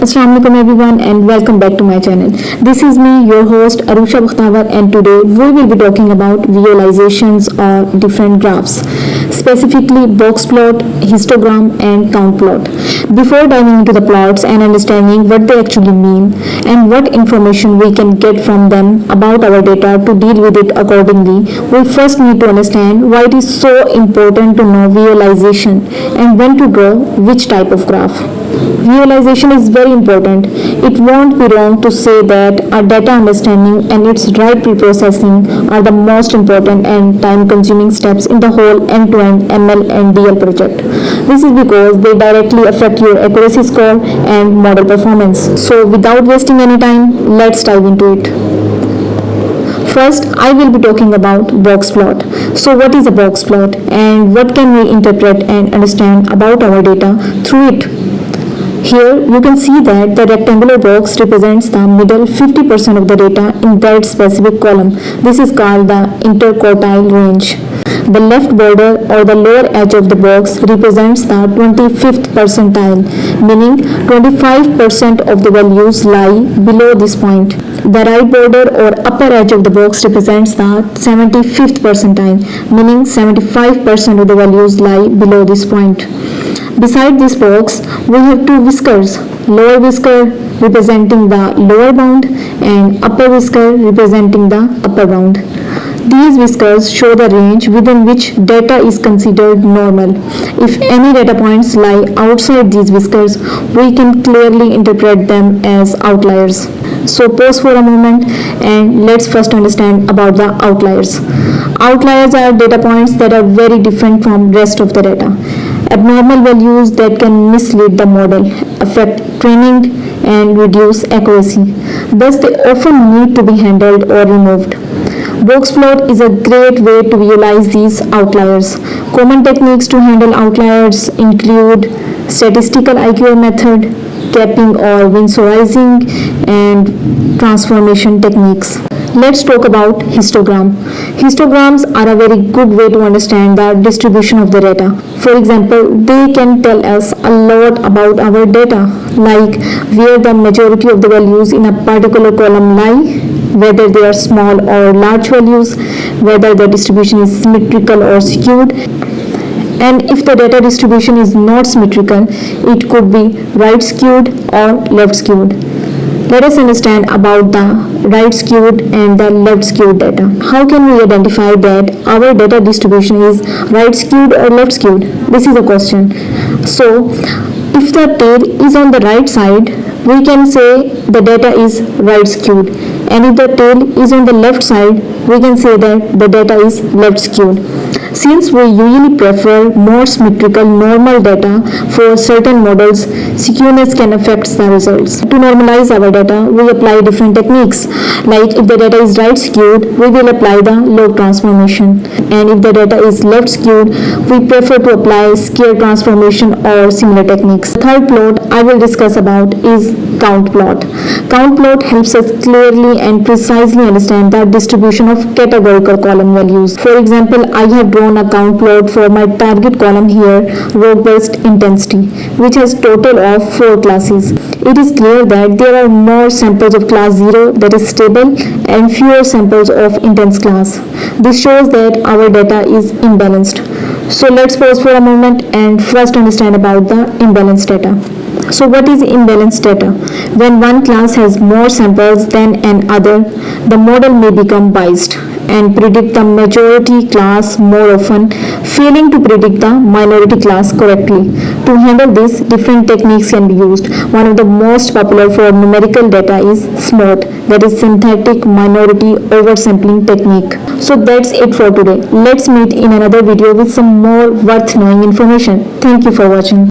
Assalamualaikum everyone and welcome back to my channel. This is me, your host Arusha Bukhtawar, and today we will be talking about visualizations of different graphs, specifically box plot, histogram and count plot. Before diving into the plots and understanding what they actually mean and what information we can get from them about our data to deal with it accordingly, we first need to understand why it is so important to know visualization and when to draw which type of graph. Visualization is very important. It won't be wrong to say that our data understanding and its right preprocessing are the most important and time-consuming steps in the whole end-to-end ML and DL project. This is because they directly affect your accuracy score and model performance. So without wasting any time, let's dive into it. First, I will be talking about box plot. So what is a box plot and what can we interpret and understand about our data through it? Here you can see that the rectangular box represents the middle 50% of the data in that specific column. This is called the interquartile range. The left border or the lower edge of the box represents the 25th percentile, meaning 25% of the values lie below this point. The right border or upper edge of the box represents the 75th percentile, meaning 75% of the values lie below this point. Beside this box, we have two whiskers, lower whisker representing the lower bound and upper whisker representing the upper bound. These whiskers show the range within which data is considered normal. If any data points lie outside these whiskers, we can clearly interpret them as outliers. So pause for a moment and let's first understand about the outliers. Outliers are data points that are very different from rest of the data. Abnormal values that can mislead the model, affect training and reduce accuracy. Thus they often need to be handled or removed. Box plot is a great way to visualize these outliers. Common techniques to handle outliers include statistical IQR method, capping or winsorizing, and transformation techniques. Let's talk about histogram. Histograms are a very good way to understand the distribution of the data. For example, they can tell us a lot about our data, like where the majority of the values in a particular column lie, whether they are small or large values, whether the distribution is symmetrical or skewed, and if the data distribution is not symmetrical, it could be right skewed or left skewed. Let us understand about the right skewed and the left skewed data. How can we identify that our data distribution is right skewed or left skewed? This is a question. So, if the tail is on the right side, we can say the data is right skewed. And if the tail is on the left side, we can say that the data is left skewed. Since we usually prefer more symmetrical normal data for certain models, skewness can affect the results. To normalize our data, we apply different techniques. Like if the data is right skewed, we will apply the log transformation. And if the data is left skewed, we prefer to apply square transformation or similar techniques. The third plot I will discuss about is count plot. Count plot helps us clearly and precisely understand the distribution of categorical column values. For example, I have drawn a count plot for my target column here, robust intensity, which has total of 4 classes. It is clear that there are more samples of class 0, that is stable, and fewer samples of intense class. This shows that our data is imbalanced. So let's pause for a moment and first understand about the imbalanced data. So what is imbalanced data? When one class has more samples than another, the model may become biased and predict the majority class more often, failing to predict the minority class correctly. To handle this, different techniques can be used. One of the most popular for numerical data is SMOT, that is synthetic minority oversampling technique. So that's it for today. Let's meet in another video with some more worth knowing information. Thank you for watching.